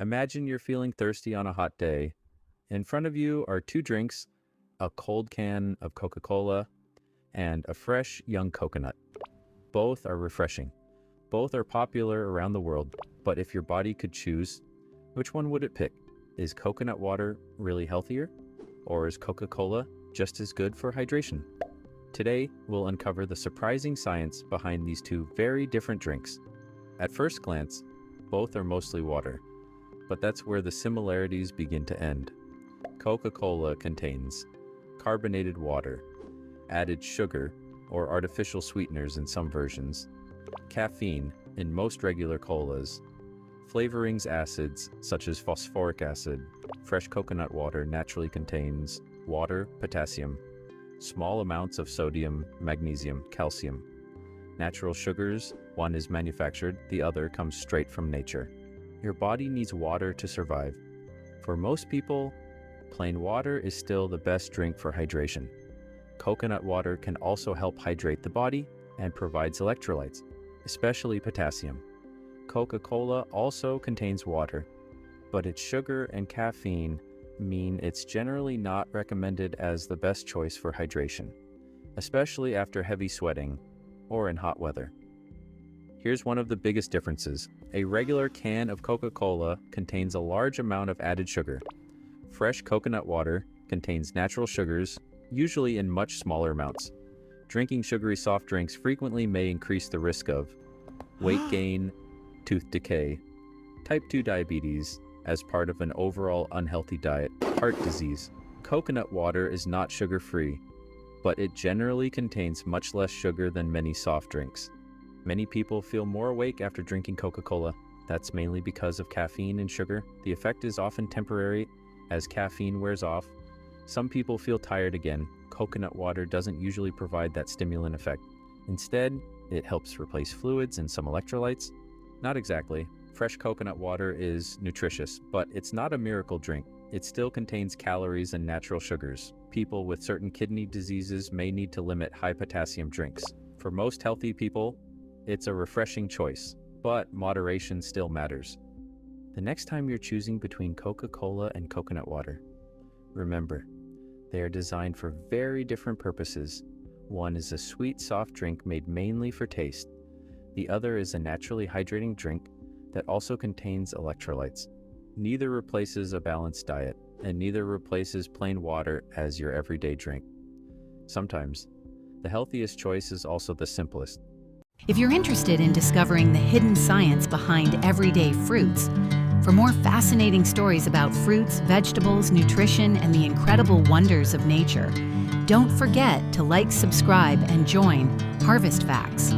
Imagine you're feeling thirsty on a hot day. In front of you are two drinks, a cold can of Coca-Cola and a fresh young coconut. Both are refreshing. Both are popular around the world, but if your body could choose, which one would it pick? Is coconut water really healthier? Or is Coca-Cola just as good for hydration? Today, we'll uncover the surprising science behind these two very different drinks. At first glance, both are mostly water, but that's where the similarities begin to end. Coca-Cola contains carbonated water, added sugar or artificial sweeteners in some versions, caffeine in most regular colas, flavorings acids such as phosphoric acid. Fresh coconut water naturally contains water, potassium, small amounts of sodium, magnesium, calcium. Natural sugars, one is manufactured, the other comes straight from nature. Your body needs water to survive. For most people, plain water is still the best drink for hydration. Coconut water can also help hydrate the body and provides electrolytes, especially potassium. Coca-Cola also contains water, but its sugar and caffeine mean it's generally not recommended as the best choice for hydration, especially after heavy sweating or in hot weather. Here's one of the biggest differences. A regular can of Coca-Cola contains a large amount of added sugar. Fresh coconut water contains natural sugars, usually in much smaller amounts. Drinking sugary soft drinks frequently may increase the risk of weight gain, tooth decay, type 2 diabetes, as part of an overall unhealthy diet, heart disease. Coconut water is not sugar-free, but it generally contains much less sugar than many soft drinks. Many people feel more awake after drinking Coca-Cola. That's mainly because of caffeine and sugar. The effect is often temporary as caffeine wears off. Some people feel tired again. Coconut water doesn't usually provide that stimulant effect. Instead, it helps replace fluids and some electrolytes. Not exactly. Fresh coconut water is nutritious, but it's not a miracle drink. It still contains calories and natural sugars. People with certain kidney diseases may need to limit high potassium drinks. For most healthy people, it's a refreshing choice, but moderation still matters. The next time you're choosing between Coca-Cola and coconut water, remember, they are designed for very different purposes. One is a sweet, soft drink made mainly for taste. The other is a naturally hydrating drink that also contains electrolytes. Neither replaces a balanced diet, and neither replaces plain water as your everyday drink. Sometimes, the healthiest choice is also the simplest. If you're interested in discovering the hidden science behind everyday fruits, for more fascinating stories about fruits, vegetables, nutrition, and the incredible wonders of nature, don't forget to like, subscribe, and join Harvest Facts.